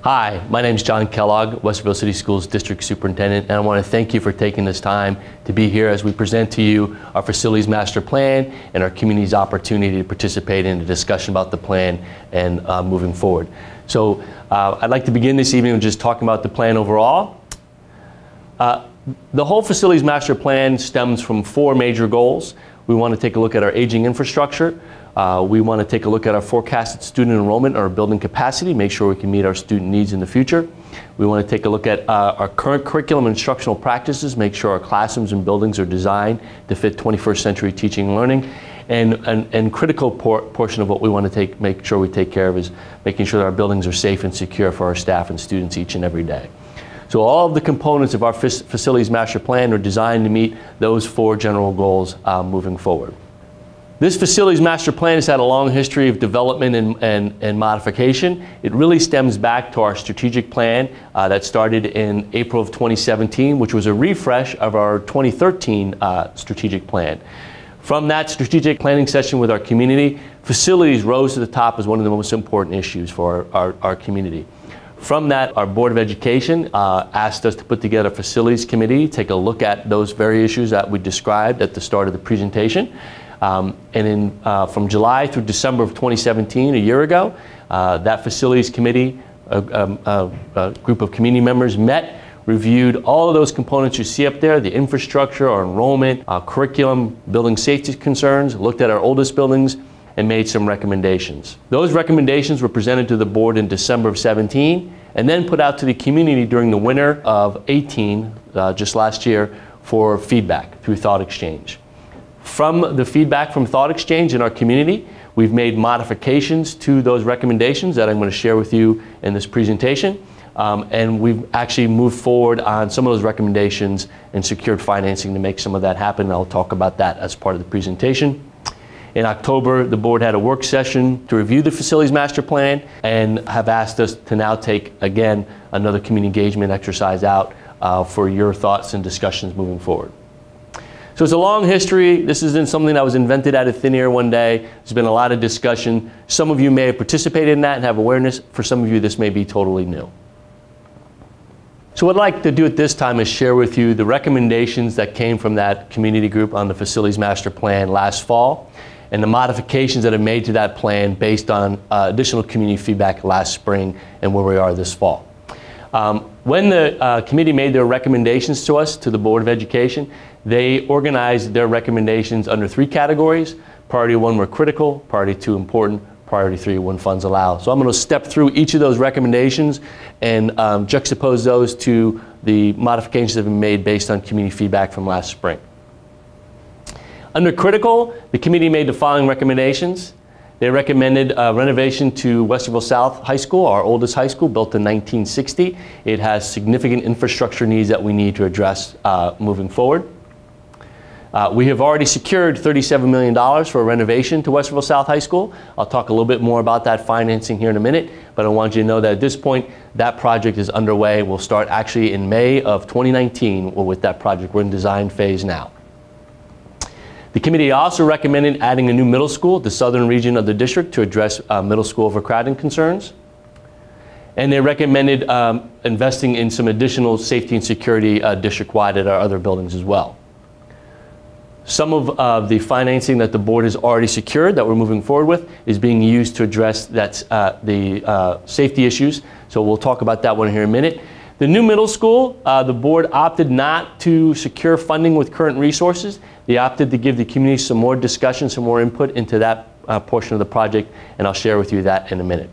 Hi, my name is John Kellogg, Westerville City Schools District Superintendent, and I want to thank you for taking this time to be here as we present to you our Facilities Master Plan and our community's opportunity to participate in a discussion about the plan and moving forward. So I'd like to begin this evening with just talking about the plan overall. The whole Facilities Master Plan stems from four major goals. We want to take a look at our aging infrastructure. We want to take a look at our forecasted student enrollment, our building capacity, make sure we can meet our student needs in the future. We want to take a look at our current curriculum and instructional practices, make sure our classrooms and buildings are designed to fit 21st century teaching and learning. And critical portion of what we want to make sure we take care of is making sure that our buildings are safe and secure for our staff and students each and every day. So all of the components of our Facilities Master Plan are designed to meet those four general goals moving forward. This Facilities Master Plan has had a long history of development and modification. It really stems back to our strategic plan that started in April of 2017, which was a refresh of our 2013 strategic plan. From that strategic planning session with our community, facilities rose to the top as one of the most important issues for our community. From that, our Board of Education asked us to put together a facilities committee, take a look at those very issues that we described at the start of the presentation. From July through December of 2017, a year ago, that facilities committee, a group of community members met, reviewed all of those components you see up there, the infrastructure, our enrollment, our curriculum, building safety concerns, looked at our oldest buildings, and made some recommendations. Those recommendations were presented to the board in December of 17, and then put out to the community during the winter of 18, just last year, for feedback through Thought Exchange. From the feedback from Thought Exchange in our community, we've made modifications to those recommendations that I'm going to share with you in this presentation. And we've actually moved forward on some of those recommendations and secured financing to make some of that happen. I'll talk about that as part of the presentation. In October, the board had a work session to review the Facilities Master Plan and have asked us to now take, again, another community engagement exercise out for your thoughts and discussions moving forward. So it's a long history. This isn't something that was invented out of thin air one day. There's been a lot of discussion. Some of you may have participated in that and have awareness. For some of you, this may be totally new. So what I'd like to do at this time is share with you the recommendations that came from that community group on the Facilities Master Plan last fall, and the modifications that are made to that plan based on additional community feedback last spring and where we are this fall. When the committee made their recommendations to us, to the Board of Education, they organized their recommendations under three categories. Priority 1 were critical, priority 2 important, priority 3 when funds allow. So I'm going to step through each of those recommendations and juxtapose those to the modifications that have been made based on community feedback from last spring. Under critical, the committee made the following recommendations. They recommended renovation to Westerville South High School, our oldest high school, built in 1960. It has significant infrastructure needs that we need to address moving forward. We have already secured $37 million for a renovation to Westerville South High School. I'll talk a little bit more about that financing here in a minute, but I want you to know that at this point, that project is underway. We'll start actually in May of 2019 with that project. We're in design phase now. The committee also recommended adding a new middle school at the southern region of the district to address middle school overcrowding concerns. And they recommended investing in some additional safety and security district-wide at our other buildings as well. Some of the financing that the board has already secured that we're moving forward with is being used to address the safety issues. So we'll talk about that one here in a minute. The new middle school, the board opted not to secure funding with current resources. They opted to give the community some more discussion, some more input into that portion of the project, and I'll share with you that in a minute.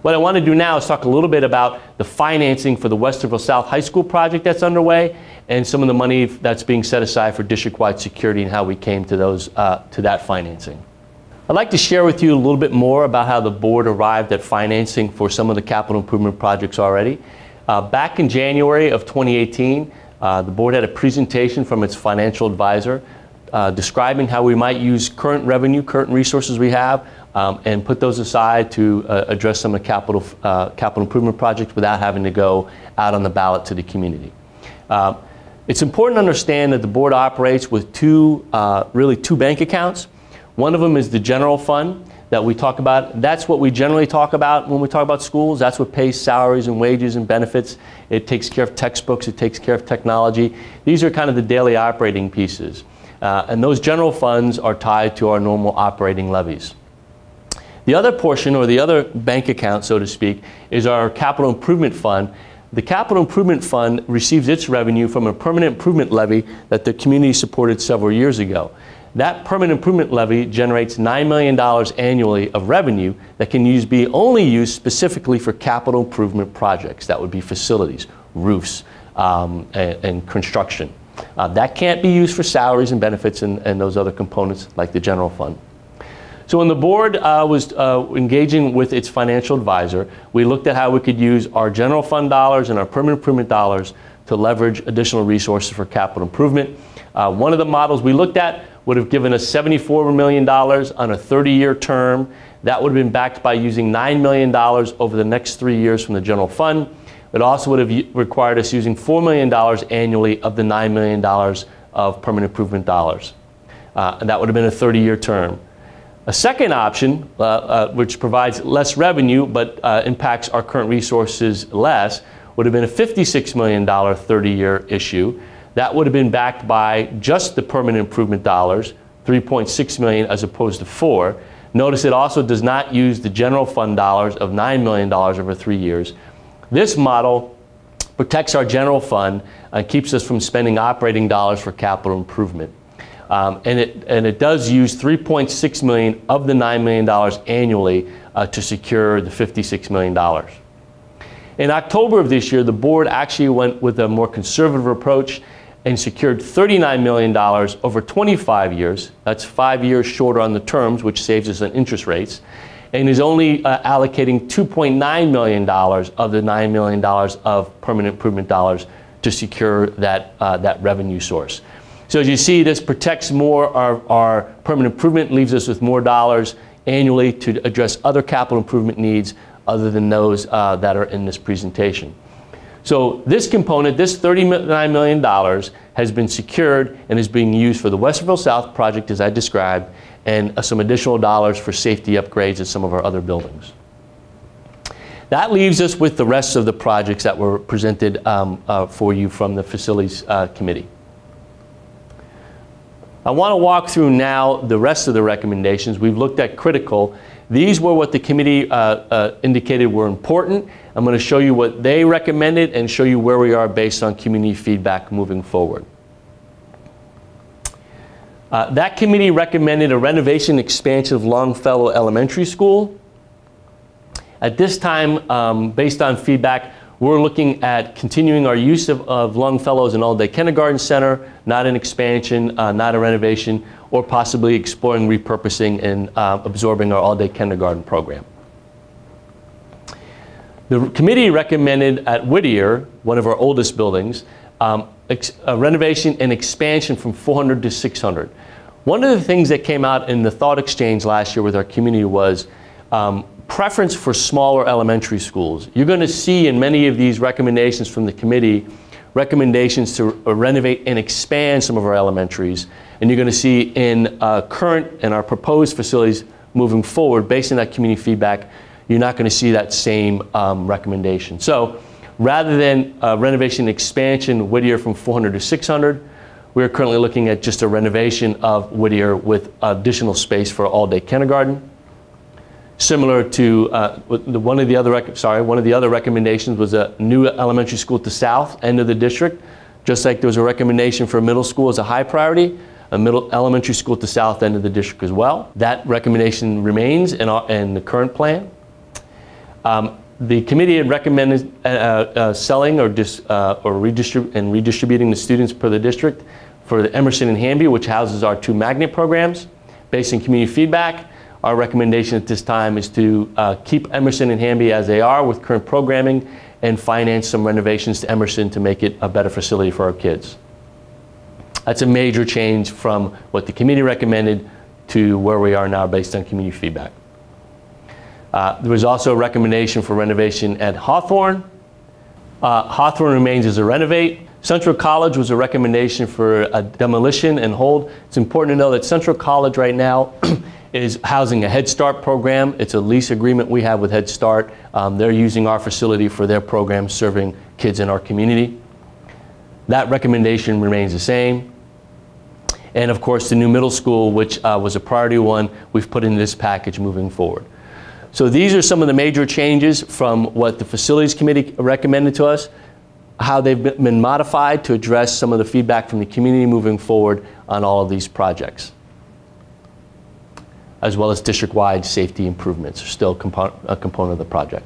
What I want to do now is talk a little bit about the financing for the Westerville South High School project that's underway and some of the money that's being set aside for district-wide security and how we came to that financing. I'd like to share with you a little bit more about how the board arrived at financing for some of the capital improvement projects already. Back in January of 2018, the board had a presentation from its financial advisor describing how we might use current revenue, current resources we have, and put those aside to address some of the capital improvement projects without having to go out on the ballot to the community. It's important to understand that the board operates with really two bank accounts. One of them is the general fund. that we talk about, that's what we generally talk about when we talk about schools. That's what pays salaries and wages and benefits. It takes care of textbooks. It takes care of technology. These are kind of the daily operating pieces. And those general funds are tied to our normal operating levies. The other portion, or the other bank account, so to speak, is our capital improvement fund. The capital improvement fund receives its revenue from a permanent improvement levy that the community supported several years ago. That permanent improvement levy generates $9 million annually of revenue that can be only used specifically for capital improvement projects. That would be facilities, roofs, and construction. That can't be used for salaries and benefits and those other components like the general fund. So when the board was engaging with its financial advisor, we looked at how we could use our general fund dollars and our permanent improvement dollars to leverage additional resources for capital improvement. One of the models we looked at would have given us $74 million on a 30-year term. That would have been backed by using $9 million over the next 3 years from the general fund. It also would have required us using $4 million annually of the $9 million of permanent improvement dollars. And that would have been a 30-year term. A second option, which provides less revenue but impacts our current resources less, would have been a $56 million 30-year issue. That would have been backed by just the permanent improvement dollars, $3.6 million as opposed to $4 million. Notice it also does not use the general fund dollars of $9 million over 3 years. This model protects our general fund and keeps us from spending operating dollars for capital improvement. And it does use $3.6 million of the $9 million annually to secure the $56 million. In October of this year, the board actually went with a more conservative approach and secured $39 million over 25 years. That's 5 years shorter on the terms, which saves us on interest rates, and is only allocating $2.9 million of the $9 million of permanent improvement dollars to secure that revenue source. So as you see, this protects more our permanent improvement, leaves us with more dollars annually to address other capital improvement needs other than those that are in this presentation. So this component, this $39 million, has been secured and is being used for the Westerville South project as I described, and some additional dollars for safety upgrades at some of our other buildings. That leaves us with the rest of the projects that were presented for you from the Facilities Committee. I want to walk through now the rest of the recommendations. We've looked at critical. These were what the committee indicated were important. I'm going to show you what they recommended and show you where we are based on community feedback moving forward. That committee recommended a renovation expansion of Longfellow Elementary School. At this time, based on feedback, we're looking at continuing our use of Longfellow as an all-day kindergarten center, not an expansion, not a renovation, or possibly exploring repurposing and absorbing our all-day kindergarten program. The committee recommended at Whittier, one of our oldest buildings, a renovation and expansion from 400 to 600. One of the things that came out in the thought exchange last year with our community was preference for smaller elementary schools. You're going to see in many of these recommendations from the committee recommendations to renovate and expand some of our elementaries, and you're going to see in current and our proposed facilities moving forward based on that community feedback, you're not going to see that same recommendation. So rather than renovation and expansion Whittier from 400 to 600, we're currently looking at just a renovation of Whittier with additional space for all-day kindergarten. Similar to one of the other recommendations was a new elementary school at the south end of the district. Just like there was a recommendation for a middle school as a high priority, a elementary school at the south end of the district as well. That recommendation remains in the current plan. The committee had recommended selling or redistributing the students per the district for the Emerson and Hamby, which houses our 2 magnet programs. Based on community feedback, our recommendation at this time is to keep Emerson and Hamby as they are with current programming and finance some renovations to Emerson to make it a better facility for our kids. That's a major change from what the committee recommended to where we are now based on community feedback. There was also a recommendation for renovation at Hawthorne. Hawthorne remains as a renovate. Central College was a recommendation for a demolition and hold. It's important to know that Central College right now is housing a Head Start program. It's a lease agreement we have with Head Start. They're using our facility for their program serving kids in our community. That recommendation remains the same. And of course, the new middle school, which was a priority one, we've put in this package moving forward. So these are some of the major changes from what the Facilities Committee recommended to us, how they've been modified to address some of the feedback from the community moving forward on all of these projects, as well as district-wide safety improvements are still a component of the project.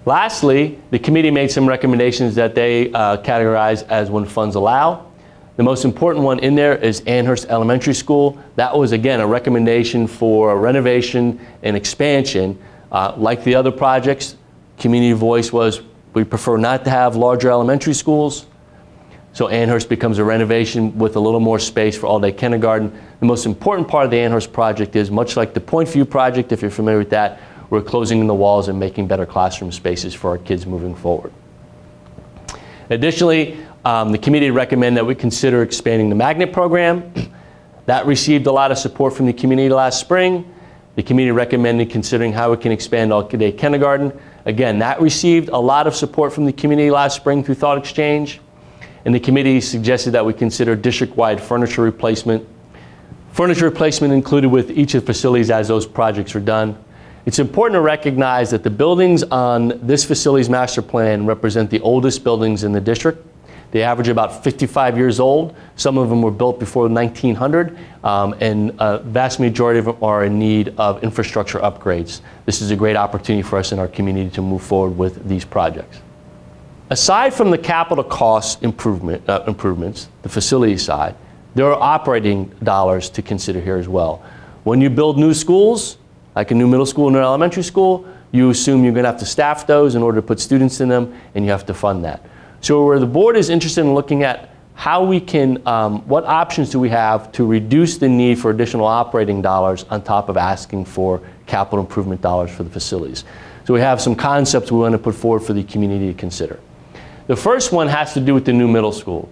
Lastly, the committee made some recommendations that they categorize as when funds allow. The most important one in there is Amherst Elementary School. That was, again, a recommendation for a renovation and expansion. Like the other projects, community voice was, we prefer not to have larger elementary schools. So Amherst becomes a renovation with a little more space for all-day kindergarten. The most important part of the Amherst project is, much like the Point View project, if you're familiar with that, we're closing the walls and making better classroom spaces for our kids moving forward. Additionally, the committee recommended that we consider expanding the magnet program. That received a lot of support from the community last spring. The committee recommended considering how we can expand all-day kindergarten. Again, that received a lot of support from the community last spring through Thought Exchange. And the committee suggested that we consider district-wide furniture replacement. Furniture replacement included with each of the facilities as those projects are done. It's important to recognize that the buildings on this facilities master plan represent the oldest buildings in the district. They average about 55 years old. Some of them were built before 1900, and a vast majority of them are in need of infrastructure upgrades. This is a great opportunity for us in our community to move forward with these projects. Aside from the capital cost improvements, the facility side, there are operating dollars to consider here as well. When you build new schools, like a new middle school and an elementary school, you assume you're going to have to staff those in order to put students in them, and you have to fund that. So where the board is interested in looking at how we can, what options do we have to reduce the need for additional operating dollars on top of asking for capital improvement dollars for the facilities. So we have some concepts we want to put forward for the community to consider. The first one has to do with the new middle school.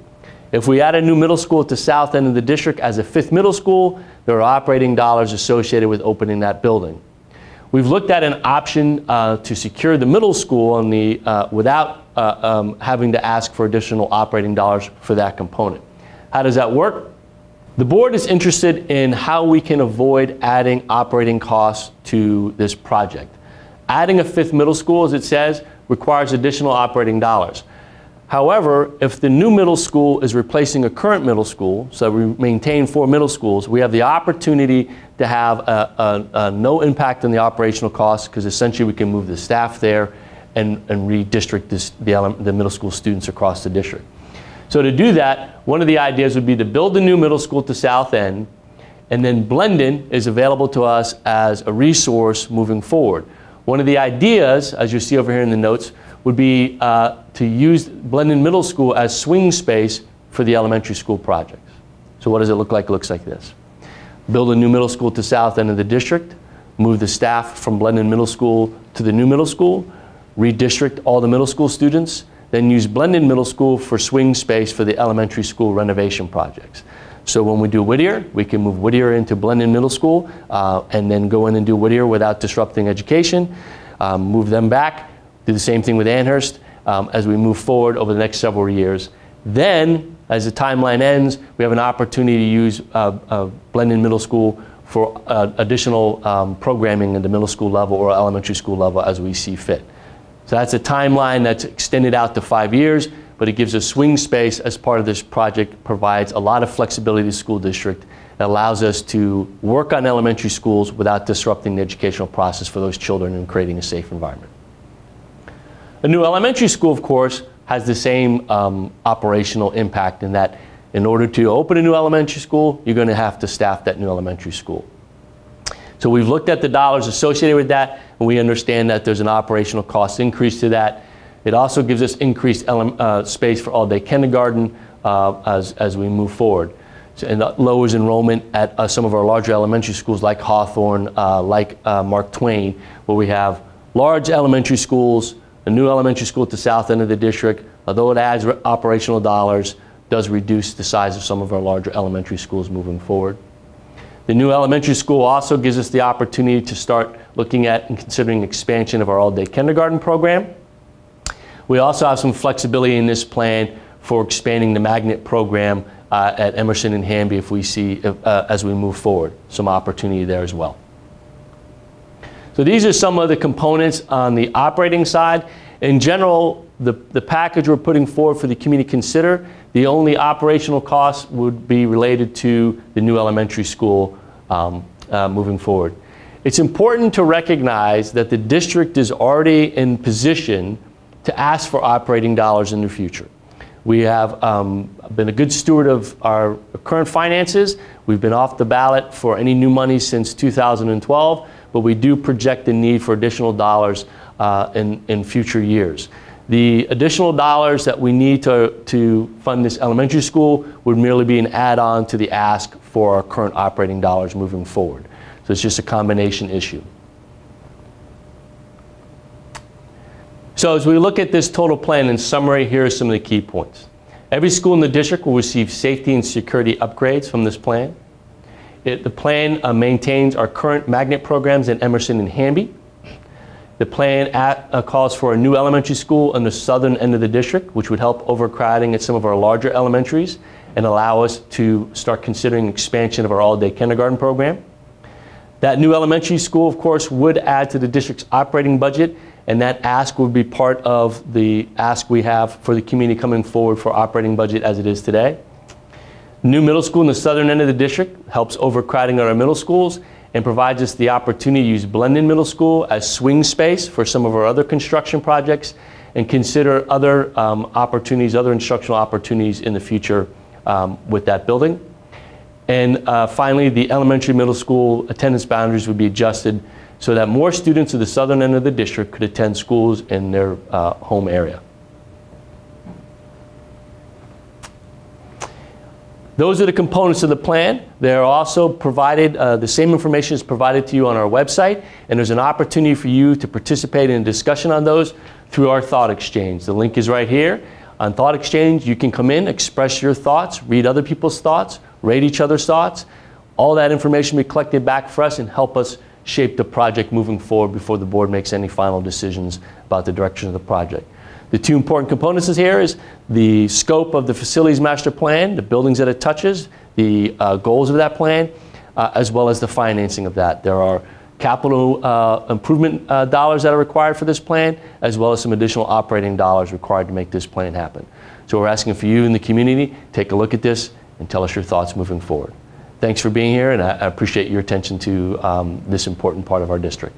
If we add a new middle school at the south end of the district as a 5th middle school, there are operating dollars associated with opening that building. We've looked at an option to secure the middle school on the, without having to ask for additional operating dollars for that component. How does that work? The board is interested in how we can avoid adding operating costs to this project. Adding a 5th middle school, as it says, requires additional operating dollars. However, if the new middle school is replacing a current middle school, so we maintain 4 middle schools, we have the opportunity to have no impact on the operational costs, because essentially we can move the staff there and redistrict the middle school students across the district. So to do that, one of the ideas would be to build the new middle school at the south end, and then Blendon is available to us as a resource moving forward. One of the ideas, as you see over here in the notes, would be to use Blendon Middle School as swing space for the elementary school projects. So what does it look like? It looks like this. Build a new middle school at the south end of the district, move the staff from Blendon Middle School to the new middle school, redistrict all the middle school students, then use Blendon Middle School for swing space for the elementary school renovation projects. So when we do Whittier, we can move Whittier into Blendon Middle School and then go in and do Whittier without disrupting education, move them back, do the same thing with Amherst as we move forward over the next several years. Then, as the timeline ends, we have an opportunity to use Blendon Middle School for additional programming at the middle school level or elementary school level as we see fit. So that's a timeline that's extended out to 5 years, but it gives us swing space as part of this project, provides a lot of flexibility to the school district. It allows us to work on elementary schools without disrupting the educational process for those children and creating a safe environment. A new elementary school, of course, has the same operational impact in that in order to open a new elementary school, you're going to have to staff that new elementary school. So we've looked at the dollars associated with that, and we understand that there's an operational cost increase to that. It also gives us increased space for all-day kindergarten as we move forward. So, and lowers enrollment at some of our larger elementary schools like Hawthorne, like Mark Twain, where we have large elementary schools, a new elementary school at the south end of the district. Although it adds operational dollars, does reduce the size of some of our larger elementary schools moving forward. The new elementary school also gives us the opportunity to start looking at and considering expansion of our all-day kindergarten program. We also have some flexibility in this plan for expanding the magnet program at Emerson and Hamby if we see, as we move forward, some opportunity there as well. So these are some of the components on the operating side. In general, the package we're putting forward for the community to consider, the only operational costs would be related to the new elementary school moving forward. It's important to recognize that the district is already in position to ask for operating dollars in the future. We have been a good steward of our current finances. We've been off the ballot for any new money since 2012, but we do project the need for additional dollars in future years. The additional dollars that we need to fund this elementary school would merely be an add-on to the ask for our current operating dollars moving forward. So it's just a combination issue. So as we look at this total plan in summary, here are some of the key points. Every school in the district will receive safety and security upgrades from this plan. The plan maintains our current magnet programs in Emerson and Hamby. The plan calls for a new elementary school on the southern end of the district, which would help overcrowding at some of our larger elementaries and allow us to start considering expansion of our all-day kindergarten program. That new elementary school, of course, would add to the district's operating budget, and that ask would be part of the ask we have for the community coming forward for operating budget as it is today. New middle school in the southern end of the district helps overcrowding at our middle schools and provides us the opportunity to use Blendon Middle School as swing space for some of our other construction projects and consider other opportunities, other instructional opportunities in the future with that building. And finally, the elementary middle school attendance boundaries would be adjusted so that more students of the southern end of the district could attend schools in their home area. Those are the components of the plan. They're also provided, the same information is provided to you on our website, and there's an opportunity for you to participate in a discussion on those through our Thought Exchange. The link is right here. On Thought Exchange, you can come in, express your thoughts, read other people's thoughts, rate each other's thoughts. All that information will be collected back for us and help us shape the project moving forward before the board makes any final decisions about the direction of the project. The two important components here is the scope of the facilities master plan, the buildings that it touches, the goals of that plan, as well as the financing of that. There are capital improvement dollars that are required for this plan, as well as some additional operating dollars required to make this plan happen. So we're asking for you in the community, take a look at this and tell us your thoughts moving forward. Thanks for being here, and I appreciate your attention to this important part of our district.